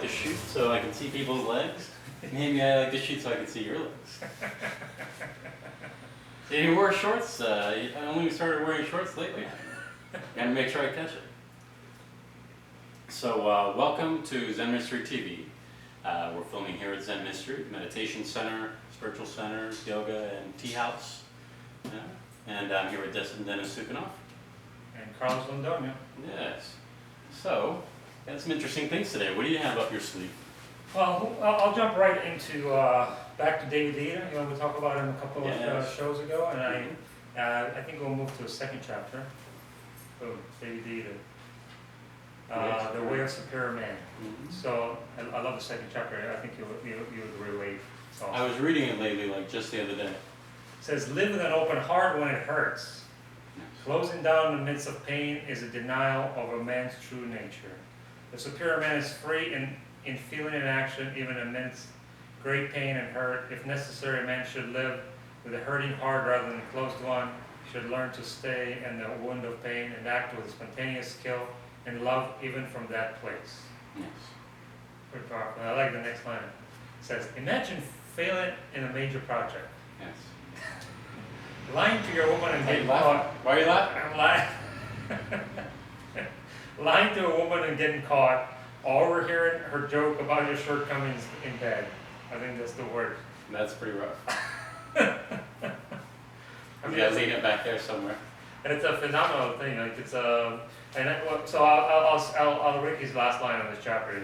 to shoot so I can see people's legs. Maybe I like to shoot so I can see your legs. So you wore shorts. I only started wearing shorts lately. Gotta make sure I catch it. So welcome to Zen Mystery TV. We're filming here at Zen Mystery, Meditation Center, Spiritual Center, Yoga, and Tea House. And I'm here with Dennis Sukhanov. And Carlos Londoño. Yes. So, got some interesting things today. What do you have up your sleeve? Well, I'll jump right into back to David Deida. You know, we talked about him a couple of shows ago, and I think we'll move to the second chapter. Boom, David Deida. The Way of Superior Man. So I love the second chapter. I think you would relate. I was reading it lately, like just the other day. It says, live with an open heart when it hurts. Closing down in the midst of pain is a denial of a man's true nature. The superior man is free in feeling and action, even amidst great pain and hurt. If necessary, a man should live with a hurting heart rather than a closed one. Should learn to stay in the wound of pain and act with spontaneous skill and love even from that place. Yes. Pretty powerful. I like the next line. It says, imagine failing in a major project. Yes. Lying to your woman and getting caught. Why are you laughing? I'm lying to a woman and getting caught, or overhearing her joke about your shortcomings in bed. I think that's the word. That's pretty rough. I mean, Yeah, lean it back there somewhere. and it's a phenomenal thing. Like it's a, so I'll read his last line on this chapter.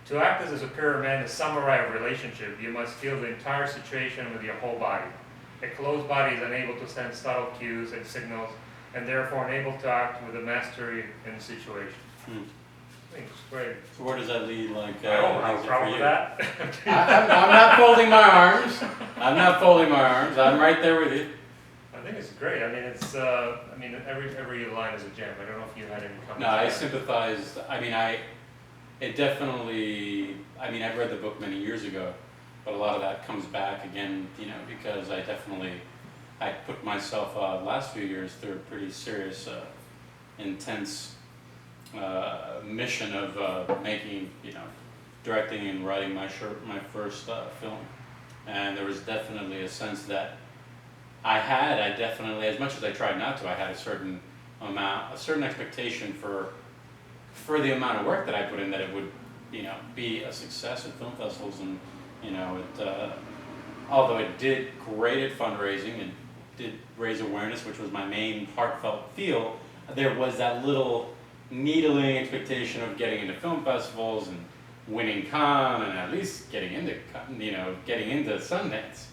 To act as a superior man to summarize a relationship, you must feel the entire situation with your whole body. A closed body is unable to send subtle cues and signals, and therefore unable to act with a mastery in the situation. I think it's great. So where does that lead? Like, I don't have a problem with that. I'm not folding my arms. I'm not folding my arms. I'm right there with you. I think it's great. I mean, it's. I mean, every line is a gem. I don't know if you had any comments. No, I sympathized. I mean, it definitely. I mean, I've read the book many years ago, but a lot of that comes back again, you know, because I put myself last few years through a pretty serious, intense mission of making, you know, directing and writing my first film, and there was definitely a sense that I definitely, as much as I tried not to, I had a certain expectation for the amount of work that I put in, that it would, you know, be a success at film festivals. And you know, although it did great at fundraising and did raise awareness, which was my main heartfelt feel, there was that little needling expectation of getting into film festivals and winning Cannes and at least getting into Sundance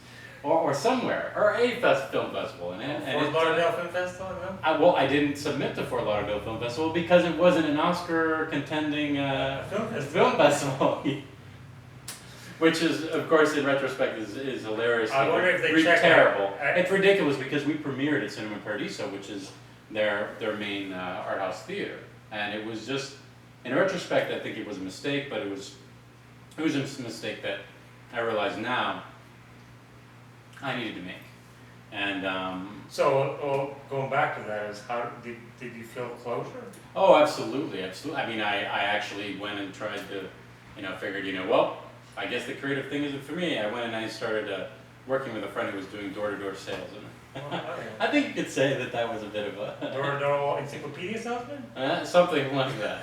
or somewhere, or a film festival. Fort Lauderdale Film Festival, no? I didn't submit to Fort Lauderdale Film Festival because it wasn't an Oscar contending film festival. Which is, of course, in retrospect, is hilarious. I wonder if they checked terrible. It's ridiculous because we premiered at Cinema Paradiso, which is their main art house theater, and it was just, in retrospect, I think it was a mistake, but it was just a mistake that I realize now I needed to make. And so going back to that, is how did you feel closure? Oh, absolutely. I mean, I actually went and tried to, you know, figured, you know, well, I guess the creative thing isn't for me. I went and I started working with a friend who was doing door-to-door sales. And I think you could say that was a bit of a door-to-door encyclopedia salesman? Something like that.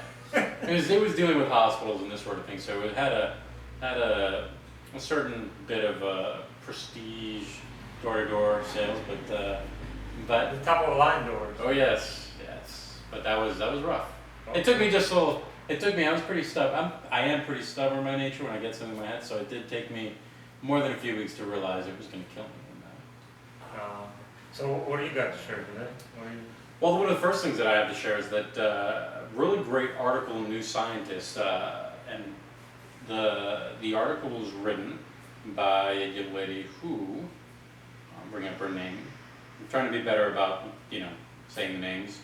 It was dealing with hospitals and this sort of thing. So it had a certain bit of prestige door-to-door sales, but the top of the line doors. Oh yes. But that was rough. Okay. It took me just a little. I was pretty stubborn. I am pretty stubborn by nature when I get something in my head, so it did take me more than a few weeks to realize it was going to kill me. So what do you got to share today? Well, one of the first things that I have to share is that really great article in New Scientist, and the article was written by a young lady who, I'll bring up her name. I'm trying to be better about, you know, saying the names.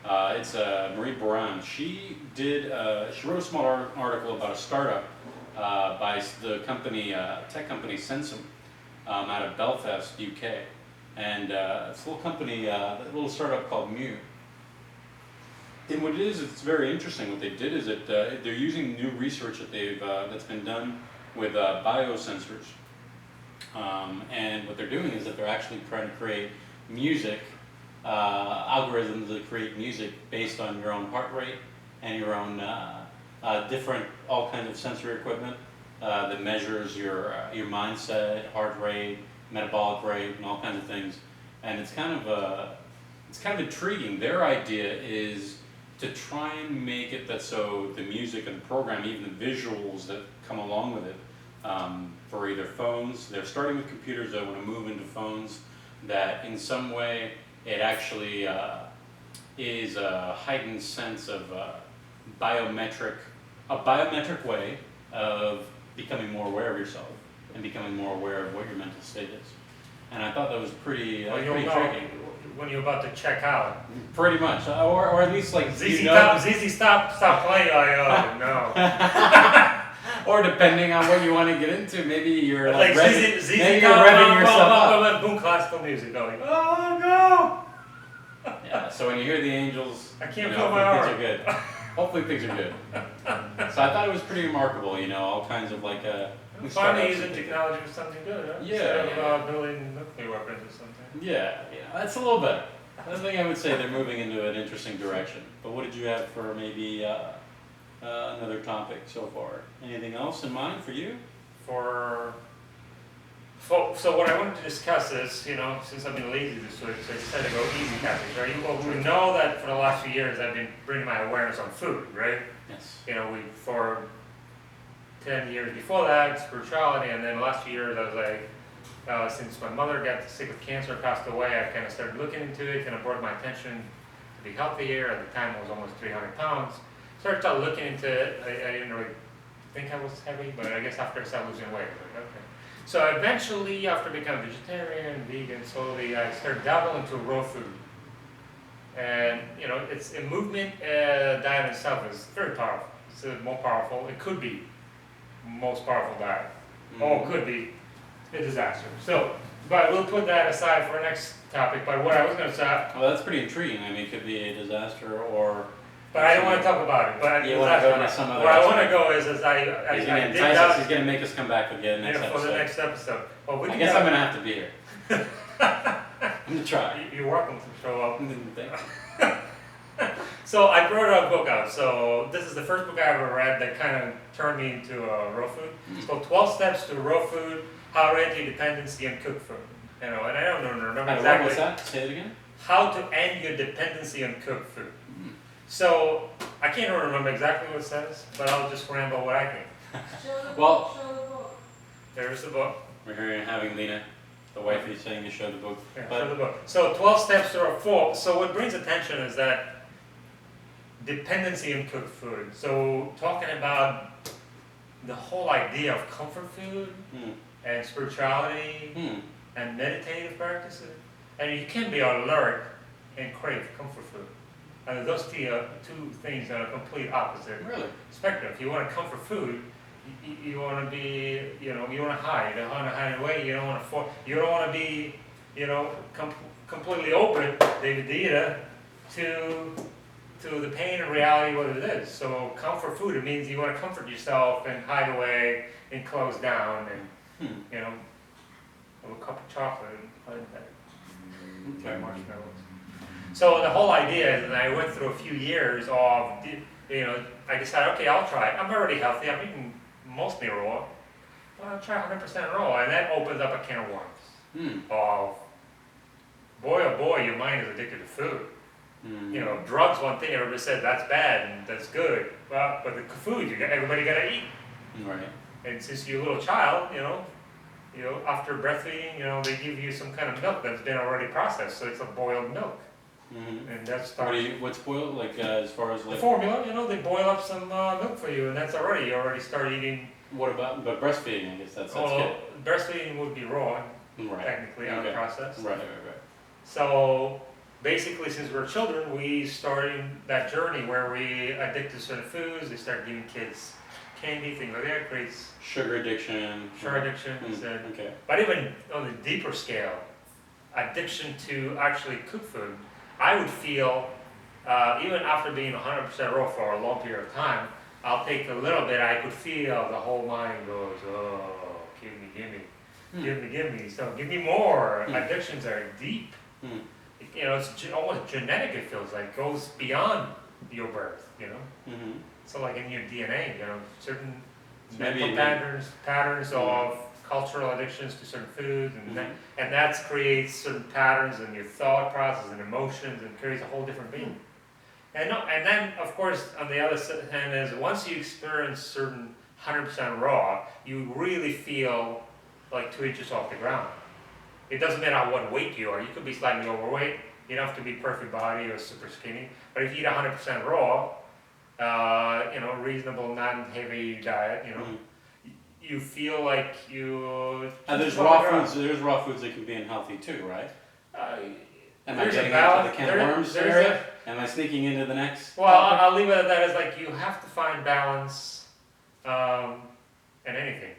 It's Marie Brown. She wrote a small article about a startup by the company, tech company Sensum, out of Belfast, UK. And it's a little company, a little startup called Mew. And what it is, it's very interesting. What they did is that they're using new research that that's been done with biosensors, and what they're doing is that they're actually trying to create music algorithms that create music based on your own heart rate and your own different all kinds of sensory equipment that measures your mindset, heart rate, metabolic rate, and all kinds of things. And it's kind of intriguing. Their idea is to try and make it that so the music and the program, even the visuals that come along with it, for either phones, they're starting with computers, they want to move into phones, that in some way it actually is a heightened sense of a biometric way of becoming more aware of yourself and becoming more aware of what your mental state is. And I thought that was pretty intriguing. When you're about to check out. Pretty much, or at least like ZZ stop playing. Oh no. Or depending on what you want to get into, maybe you're like maybe ZZ you're Top, revving yourself up. boom, classical music going. Oh no. Yeah. So when you hear the Angels, I can't you feel know, my arm. things are good. Hopefully things are good. So I thought it was pretty remarkable. You know, all kinds of like finally using technology for something good, huh? Yeah. Instead of building nuclear weapons or something. Yeah, that's a little better. I think I would say they're moving into an interesting direction. But what did you have for maybe another topic so far? Anything else in mind for you? So what I wanted to discuss is, you know, since I've been lazy this week, so I decided to go easy topics, right? Well, we know that for the last few years I've been bringing my awareness on food, right? Yes. You know, for 10 years before that, spirituality, and then the last few years I was like, since my mother got sick with cancer, passed away, I kind of started looking into it, kind of brought my attention to be healthier. At the time I was almost 300 pounds. Started looking into it. I didn't really think I was heavy, but I guess after I started losing weight, I was like, okay. So eventually, after becoming vegetarian, vegan, slowly, I started dabbling into raw food. And, you know, it's a movement, diet itself is very powerful. It's more powerful. It could be most powerful diet. Or it could be a disaster. So, but we'll put that aside for our next topic. But what I was going to say... Well, that's pretty intriguing. I mean, it could be a disaster or... But I don't want to talk about it. But you want to go into some other where I want to go is I dig out... He's going to make us come back again next episode. For the next episode. Well, I guess I'm going to have to be here. I'm going to try. You're welcome to show up. Thanks. So I brought a book out. So this is the first book I ever read that kind of turned me into raw food. It's called 12 Steps to Raw Food, How to End Your Dependency on Cooked Food. You know, and I don't remember exactly. What's that? Say it again. How to end your dependency on cooked food. So I can't remember exactly what it says, but I'll just ramble what I can. Well, show the book. There's the book. We're here having Lena, the wife, is saying to show the book. Yeah, But show the book. So 12 steps to a 4. So what brings attention is that dependency on cooked food. So talking about the whole idea of comfort food and spirituality and meditative practices. And you can be alert and crave comfort food. And those two things are complete opposite spectrum. If you want to comfort food, you want to be, you know, you want to hide. You don't want to hide away. You don't want to you don't want to be, you know, completely open, David Deida, to the pain and reality what it is. So comfort food, it means you want to comfort yourself and hide away and close down and, you know, have a cup of chocolate and play with that. Try marshmallows. So the whole idea is that I went through a few years of, you know, I decided, okay, I'll try it. I'm already healthy. I'm eating mostly raw. Well, I'll try 100% raw. And that opens up a can of worms. Of, boy, oh boy, your mind is addicted to food. You know, drugs, one thing, everybody says that's bad and that's good. Well, but the food, everybody got to eat. Right. And since you're a little child, you know, after breastfeeding, you know, they give you some kind of milk that's been already processed. So it's a boiled milk. And that's what's boiled, like as far as like the formula, you know, they boil up some milk for you, and that's you already start eating. What about but breastfeeding? I guess that's good. Breastfeeding would be raw, technically, unprocessed. Right. So basically, since we're children, we started that journey where we addicted to certain foods. They start giving kids candy, things like that, creates sugar addiction. Okay. But even on the deeper scale, addiction to actually cooked food. I would feel even after being 100% raw for a long period of time, I'll take a little bit, I could feel the whole mind goes, oh, give me, give me, give me, so give me more. Addictions are deep. You know, it's almost genetic, it feels like, goes beyond your birth, you know? So like in your DNA, you know, certain mental patterns of cultural addictions to certain foods, and that creates certain patterns in your thought process and emotions, and creates a whole different being. And then, of course, on the other hand is, once you experience certain 100% raw, you really feel like 2 inches off the ground. It doesn't matter what weight you are. You could be slightly overweight. You don't have to be perfect body or super skinny. But if you eat 100% raw, you know, reasonable, non-heavy diet, you know, you feel like you. And there's raw foods. There's raw foods that can be unhealthy too, right? Am I getting into the can of worms area? Am I sneaking into the next? Well, I'll leave it at that. It's like you have to find balance in anything.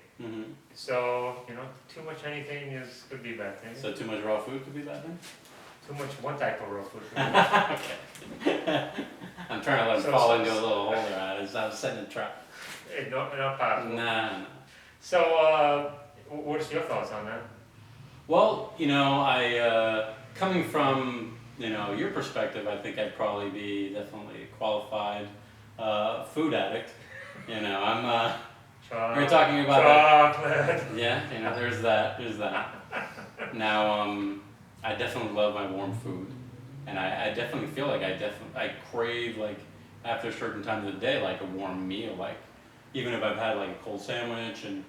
So, you know, too much anything could be a bad thing. So too much raw food could be a bad thing? Too much one type of raw food could be a bad thing. Okay. I'm trying to let him fall into a little hole there. I was setting a trap. Not possible. Nah. So, what's your thoughts on that? Well, you know, I coming from, you know, your perspective, I think I'd probably be definitely a qualified food addict. You know, I'm. You're talking about chocolate. Yeah, you know, there's that. Now, I definitely love my warm food, and I definitely feel like I crave, like, after certain times of the day, like a warm meal, like even if I've had like a cold sandwich and,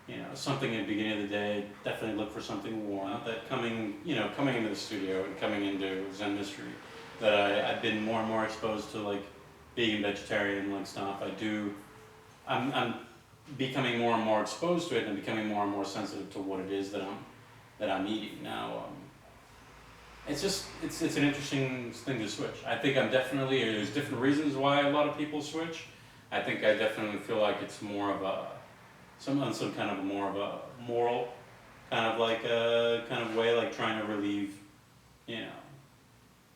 you know, something at the beginning of the day, definitely look for something warm. That coming into the studio and coming into Zen Mystery, that I've been more and more exposed to, like, vegan, vegetarian, like stuff. I'm becoming more and more exposed to it, and becoming more and more sensitive to what it is that I'm eating now. It's an interesting thing to switch. I think there's different reasons why a lot of people switch. I think I definitely feel like it's more of some kind of more of a moral kind of way, like trying to relieve, you know,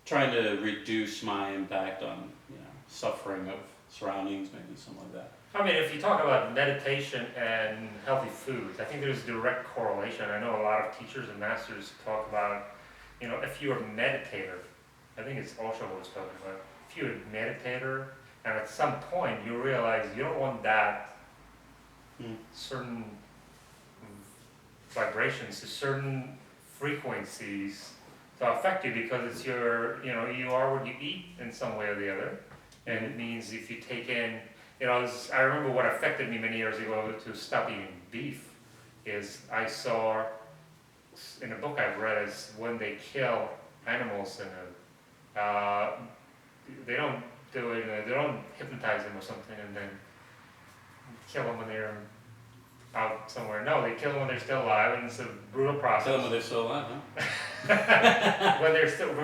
trying to reduce my impact on, you know, suffering of surroundings, maybe something like that. I mean, if you talk about meditation and healthy foods, I think there's a direct correlation. I know a lot of teachers and masters talk about, you know, if you're a meditator, I think it's Osho who was talking about, if you're a meditator, and at some point you realize you don't want that certain vibrations, certain frequencies to affect you, because it's your, you know, you are what you eat in some way or the other. And it means if you take in, you know, I remember what affected me many years ago to stop eating beef is I saw in a book I've read is when they kill animals they don't do it, they don't hypnotize them or something and then kill them when they're out somewhere. No, they kill them when they're still alive, and it's a brutal process. Kill them when they're still alive, huh? When they're still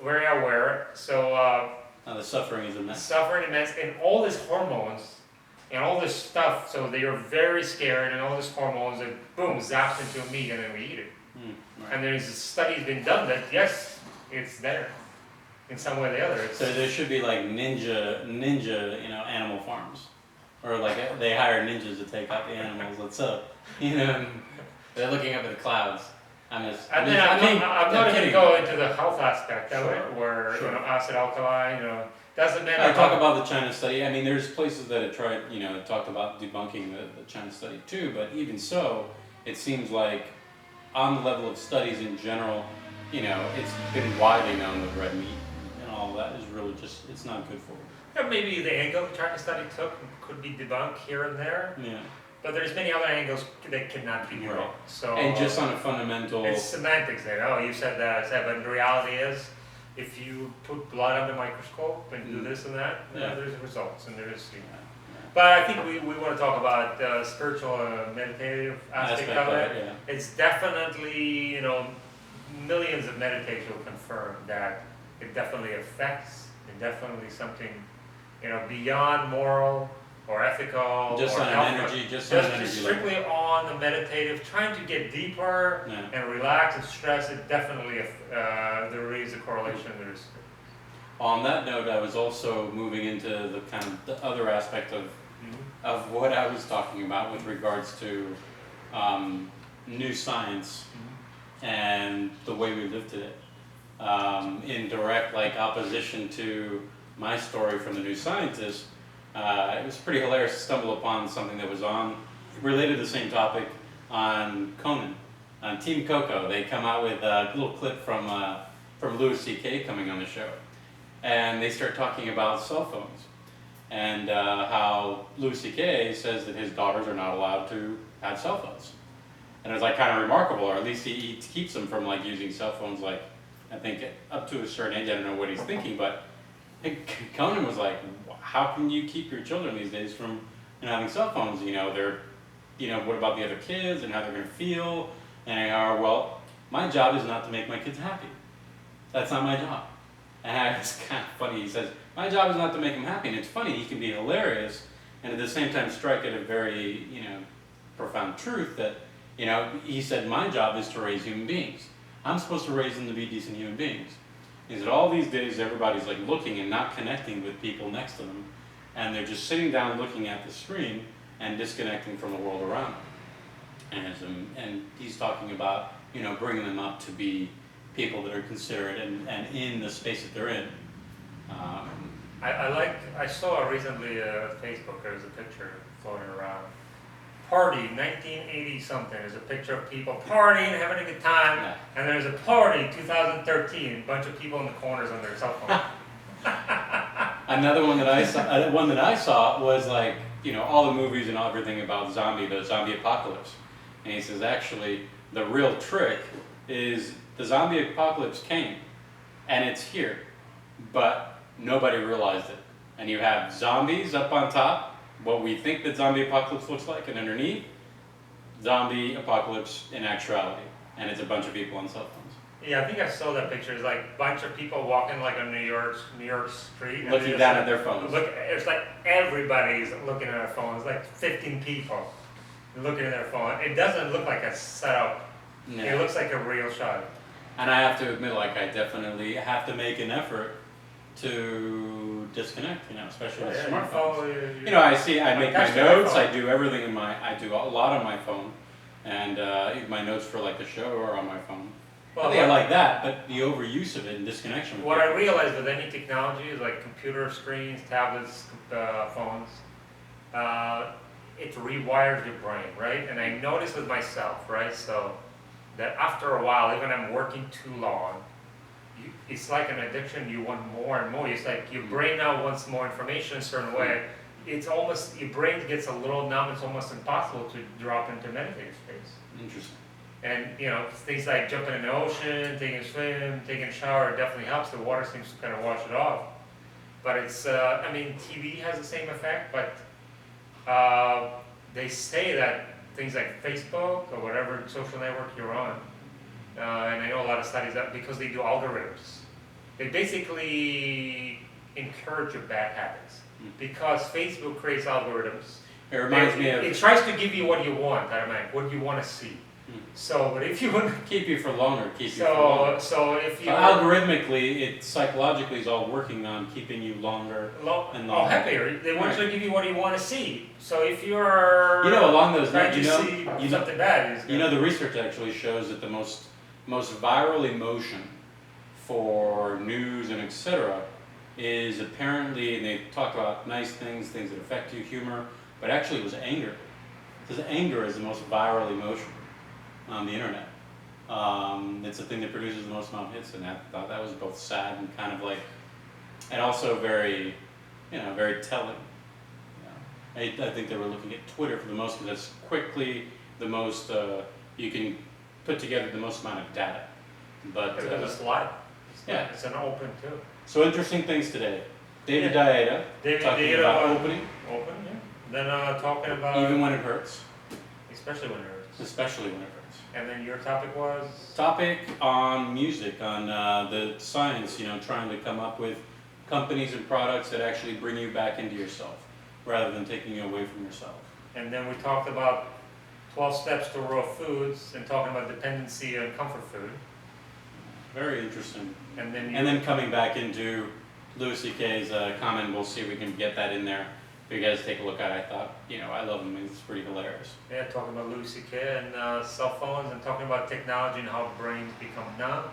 very aware. So the suffering is immense. Suffering immense, and all these hormones and all this stuff. So they are very scared, and all these hormones, and boom, zaps into meat, and then we eat it. Right. And there's studies been done that yes, it's there in some way or the other. So there should be like ninja, you know, animal farms, or like they hire ninjas to take out the animals. Let's you know, they're looking up at the clouds. I'm not going to go into the health aspect of it, where Sure. you know, acid alkaline, you know, doesn't matter. I talk about the China study. I mean, there's places that have tried, you know, talked about debunking the China study too. But even so, it seems like on the level of studies in general, you know, it's been widely known that red meat and all of that is really just, it's not good for you. Yeah, maybe the angle the China study took could be debunked here and there, Yeah. but there's many other angles that cannot be Right. debunked. So And just on a fundamental. it's semantics there. Oh, you said that, I said, but the reality is, if you put blood under the microscope and do this and that, Yeah. there's results, and there's. Yeah. But I think we want to talk about the spiritual meditative aspect of it. Yeah. It's definitely, you know, millions of meditators will confirm that it definitely affects, and definitely something, you know, beyond moral, or ethical Just or on an health. energy, just on an energy level. Strictly on the meditative, trying to get deeper Yeah. and relax and stress. It definitely there is a correlation. There's On that note, I was also moving into the kind of the other aspect of what I was talking about with regards to new science and the way we live today. In direct like opposition to my story from the New Scientist, it was pretty hilarious to stumble upon something that was on related to the same topic on Conan, on Team Coco. They come out with a little clip from Louis C.K. coming on the show, and they start talking about cell phones and how Louis C.K. says that his daughters are not allowed to have cell phones. And it's like kind of remarkable, or at least he keeps them from like using cell phones, like I think up to a certain age. I don't know what he's thinking, but Conan was like, how can you keep your children these days from having cell phones? You know, they're, you know, what about the other kids and how they're going to feel? And they are, well, my job is not to make my kids happy. That's not my job. And it's kind of funny. He says, my job is not to make them happy. And it's funny, he can be hilarious and at the same time strike at a very, you know, profound truth that, you know, he said, my job is to raise human beings. I'm supposed to raise them to be decent human beings. He said, all these days everybody's like looking and not connecting with people next to them. And they're just sitting down looking at the screen and disconnecting from the world around them. And he's talking about, you know, bringing them up to be people that are considerate and in the space that they're in. I saw recently on Facebook, there was a picture floating around. Party 1980 something. There's a picture of people partying, having a good time, Yeah. and there's a party 2013. A bunch of people in the corners on their cell phone. Another one that I saw was like, you know, all the movies and everything about the zombie apocalypse. And he says, actually, the real trick is the zombie apocalypse came, and it's here, but nobody realized it. And you have zombies up on top, what we think that zombie apocalypse looks like, and underneath, zombie apocalypse in actuality. And it's a bunch of people on cell phones. Yeah, I think I saw that picture. It's like a bunch of people walking like on New York street. and Looking they're down just at their phones. Look, it's like everybody's looking at their phones. Like 15 people looking at their phone. It doesn't look like a setup. Yeah. It looks like a real shot. And I have to admit, like, I definitely have to make an effort to disconnect, you know, especially with smartphones. You know, I make my notes, I do everything I do a lot on my phone, and my notes for like the show are on my phone. Well, I think I like that, but the overuse of it and disconnection with what people. I realized with any technology is like computer screens, tablets, phones, it rewires your brain, right? And I noticed with myself, right? So that after a while, even I'm working too long, it's like an addiction. You want more and more. It's like your brain now wants more information a certain way. It's almost, your brain gets a little numb. It's almost impossible to drop into meditative space. Interesting. And, you know, things like jumping in the ocean, taking a swim, taking a shower, definitely helps. The water seems to kind of wash it off. But it's, I mean, TV has the same effect, but they say that things like Facebook or whatever social network you're on, and I know a lot of studies that because they do algorithms, they basically encourage your bad habits. Because Facebook creates algorithms. It reminds me of... It tries to give you what you want, what you want to see. So, but if you want keep you for longer, keep you for longer. So if you... So algorithmically, it psychologically is all working on keeping you longer and longer. Happier. They want to give you what you want to see. So if you're... You know, along those trying lines, to see something bad is... You know, the research actually shows that the most viral emotion for news and etc. is apparently, and they talk about nice things that affect you, humor, but actually it was anger. Because anger is the most viral emotion on the internet. It's the thing that produces the most amount of hits, and I thought that was both sad and kind of like, and also very, you know, very telling. You know, I think they were looking at Twitter for the most, because that's quickly the most, you can put together the most amount of data. But it's live. Yeah. It's an open too. So interesting things today. David Dieta talking about opening. Open, yeah. Then talking about... Even when it hurts. Especially when it hurts. Especially when it hurts. And then your topic was? Topic on music, on the science, you know, trying to come up with companies and products that actually bring you back into yourself. rather than taking it away from yourself. And then we talked about 12 steps to raw foods and talking about dependency on comfort food. Very interesting. And then And then coming back into Louis C.K.'s comment, we'll see if we can get that in there. If you guys take a look at it, I thought, I love him, it's pretty hilarious. yeah, talking about Louis C.K. and cell phones and talking about technology and how brains become numb.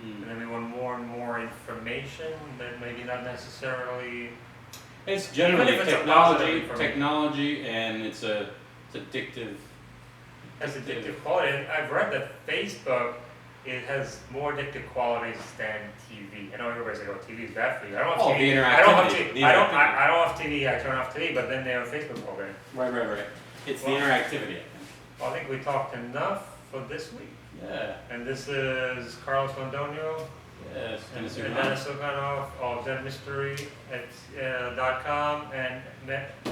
And then we want more and more information that maybe not necessarily. It's generally Even if it's a positive technology, and it's addictive. Has addictive quality. And I've read that Facebook, it has more addictive qualities than TV. I know everybody's like, oh, TV is bad for you. I don't have TV. The interactivity. I don't have TV. The I interactivity. don't have TV. I turn off TV, but then they're on Facebook all day. Right. It's Well- the interactivity, I think. Well, I think we talked enough for this week. Yeah. And this is Carlos Mondonio Yes. and Dennis Dennis Sukhanov of ZenMystery at .com and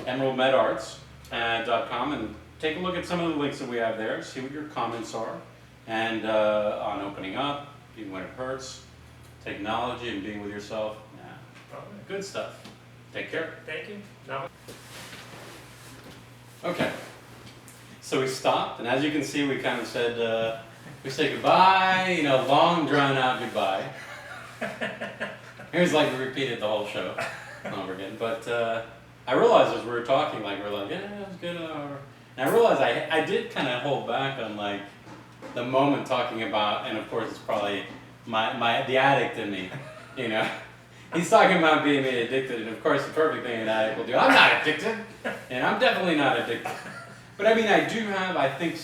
EmeraldMedArts.com, and take a look at some of the links that we have there, see what your comments are, and on opening up, even when it hurts, technology and being with yourself. Yeah. Good stuff. Take care. Thank you. Now. Okay. So we stopped, and as you can see, we kind of said, we say goodbye, long drawn out goodbye. It was like we repeated the whole show over again. But I realized as we were talking, we were like, yeah, it was good. And I realized I did kind of hold back on the moment talking about, and of course it's probably the addict in me, He's talking about being addicted, and of course the perfect thing an addict will do, I'm not addicted, and I'm definitely not addicted. But I mean, I do have, I think,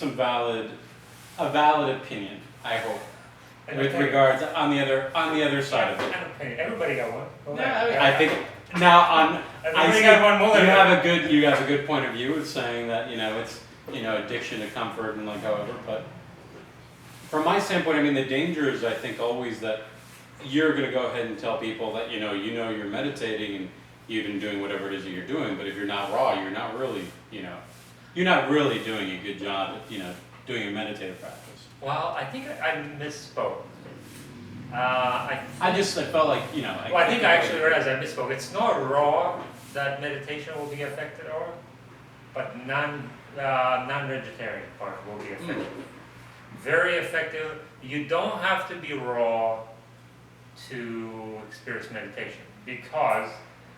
a valid opinion, I hope, with regards on the other side of it. An opinion. Everybody got one. Go Yeah, ahead. I think now I Everybody see got one more than you have a good point of view of saying that it's addiction to comfort and however, but from my standpoint, I mean the danger is I think always that you're going to go ahead and tell people that you're meditating and you've been doing whatever it is that you're doing, but if you're not raw, you're not really doing a good job at doing a meditative practice. Well, I think I misspoke. I felt like Well, I think I actually realized I misspoke. It's not raw that meditation will be affected, but non-vegetarian part will be affected. Very effective. You don't have to be raw to experience meditation, because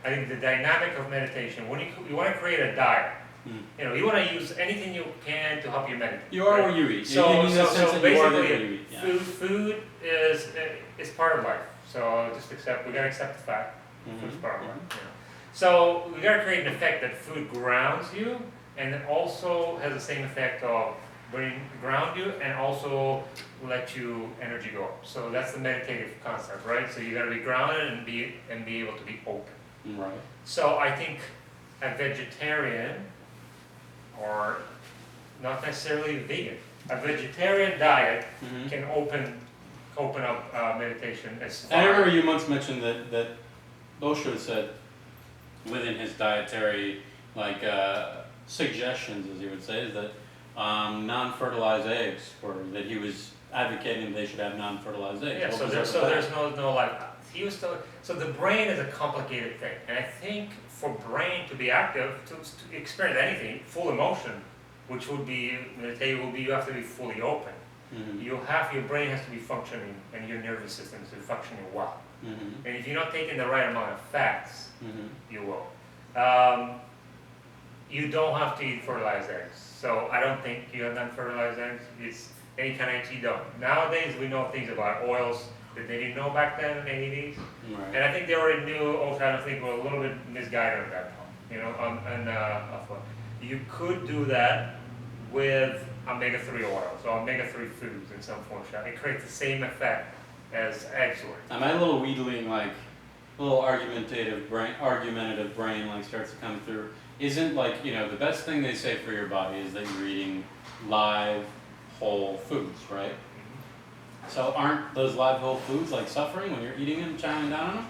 I think the dynamic of meditation, when you want to create a diet, you want to use anything you can to help you meditate. You are what you eat. So basically, food is part of life. So we gotta accept the fact. Food's part of life. So we gotta create an effect that food grounds you, and it also has the same effect of ground you and also let you energy go up. So that's the meditative concept, right? So you gotta be grounded and be able to be open. Right. So I think a vegetarian, or not necessarily vegan, a vegetarian diet can open up meditation as far. I remember you once mentioned that Osho said within his dietary suggestions, as he would say, is that non-fertilized eggs, or that he was advocating they should have non-fertilized eggs. Yeah, so there's no he was still, so the brain is a complicated thing, and I think for brain to be active, to experience anything, full emotion, which would be meditative, you have to be fully open. Your brain has to be functioning, and your nervous system is functioning well. And if you're not taking the right amount of fats, you will. You don't have to eat fertilized eggs. So I don't think you have non-fertilized eggs. It's any kind of eggs you don't. Nowadays we know things about oils that they didn't know back then in the 80s. Right. And I think they already knew, also I don't think we're a little bit misguided on that point. You could do that with omega-3 oils or omega-3 foods in some form. It creates the same effect as eggs would. My little wheedling, little argumentative brain starts to come through. Isn't the best thing they say for your body is that you're eating live, whole foods, right? So aren't those live, whole foods suffering when you're eating them, chowing down on them?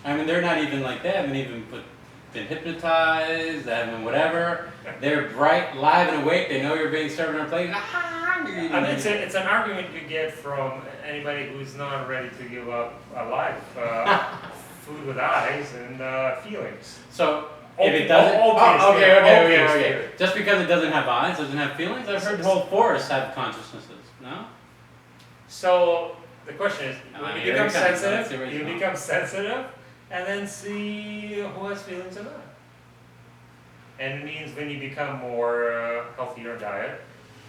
I mean, they're not even they haven't even been hypnotized, they haven't been whatever. They're bright, live, and awake. They know you're being served on a plate. I mean, it's an argument you get from anybody who's not ready to give up a life, food with eyes and feelings. So If it doesn't, Opiates oh, okay, theory, okay, opiates okay, theory. okay. Just because it doesn't have eyes, doesn't have feelings. I've heard whole forests have consciousnesses. No. So the question is, I mean, you become here it comes. Let's see where sensitive, it's you going. become sensitive, and then see who has feelings or not. And it means when you become more healthier diet,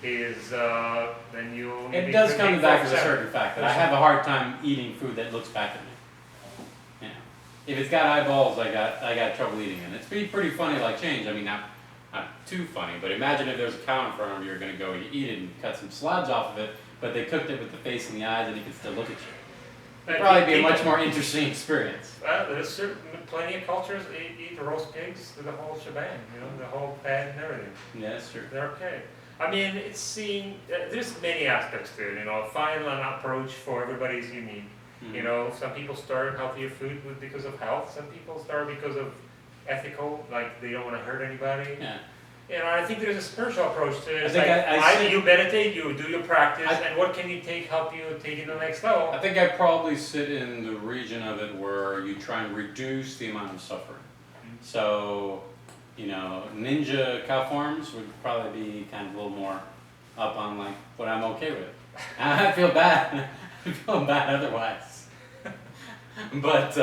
is then you. It maybe does could come make back to the 4%. certain fact that I have a hard time eating food that looks back at me. You know, if it's got eyeballs, I got trouble eating it. It's pretty funny, like change. I mean, not too funny, but imagine if there's a cow in front of you, you're gonna go eat it and cut some slabs off of it, but they cooked it with the face and the eyes, and he can still look at you. It'd probably be a much more interesting experience. There's plenty of cultures eat roast pigs, the whole shebang, you know, the whole pan and everything. Yeah, that's true. They're okay. I mean, it's seeing, there's many aspects to it, you know, find an approach for everybody's unique. Mhm. You know, some people start healthier food because of health, some people start because of ethical, like they don't want to hurt anybody. Yeah. You know, I think there's a spiritual approach to it. It's I think like, I see- you meditate, you do your practice, I- and what can you help you take it to the next level? I think I probably sit in the region of it where you try and reduce the amount of suffering. Mhm. So, you know, ninja cow farms would probably be kind of a little more up on like what I'm okay with. I feel bad. I feel bad otherwise. But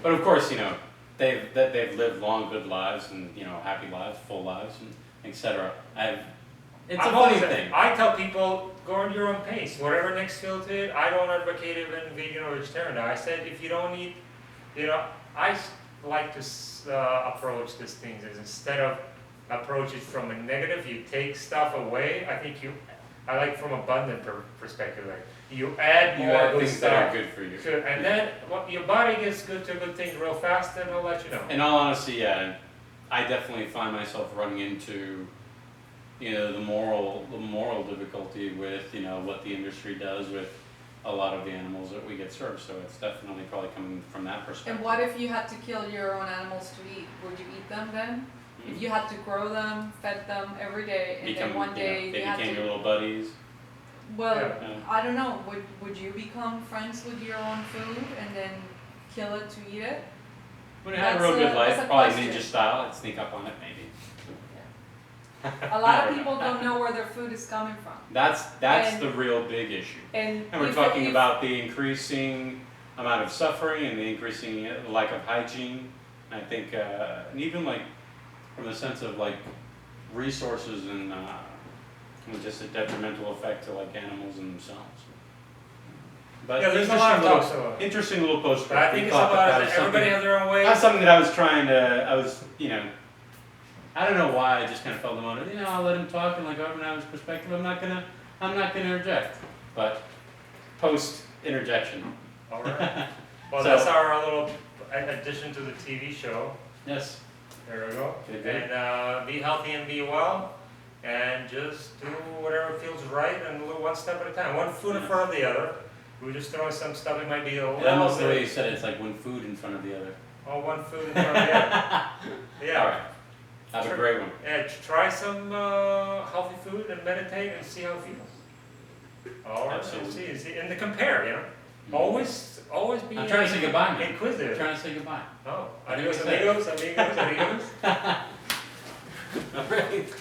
of course, you know, they've lived long, good lives and, you know, happy lives, full lives, and etc. It's a funny thing. I tell people, go at your own pace, whatever next feel to it. I don't advocate even vegan or vegetarian. I said if you don't eat, you know, like to approach these things is instead of approach it from a negative, you take stuff away. I like from abundant perspective. Like you add You more add good things stuff. that are good for you. And then your body gets good to good things real fast, and it'll let you know. In all honesty, yeah, I definitely find myself running into, you know, the moral difficulty with, you know, what the industry does with a lot of the animals that we get served. So it's definitely probably coming from that perspective. And what if you had to kill your own animals to eat? Would you eat them then? If you had to grow them, fed them every day, and then one day they you had became to. your little buddies. Well, Yeah. I don't know. Would you become friends with your own food and then kill it to eat it? When it had a That's real good a- life, that's a probably question. ninja style, I'd sneak up on it maybe. A lot of people don't know where their food is coming from. That's And- the real big issue. And And we're if- talking if- about the increasing amount of suffering and the increasing lack of hygiene. I think, and even like from the sense of like resources and just a detrimental effect to like animals and themselves. But Yeah, there's a lot of talks about it. interesting little post. But I think it's about everybody has their own way. That's something that I was trying to, you know, I don't know why, I just kind of felt the motive, you know, I'll let him talk and like open out his perspective, I'm not gonna interject, but post interjection. All right. Well, So- that's our little addition to the TV show. Yes, There we go. Good, good. And be healthy and be well, and just do whatever feels right, and a little one step at a time. One foot in Yeah. front of the other. We're just throwing some stuff. It might be a almost little the way you bit. said it, it's like one food in front of the other. Oh, one foot in front of the other. Yeah. Alright, have a great one. Yeah. Try some healthy food and meditate and see how it feels. All right. Absolutely. See, and to compare, you know. Always be. I'm trying to say goodbye, man. I'm Inquisitive. trying to say goodbye. Oh, I think adios we said it. amigos, amigos, amigos. Alright.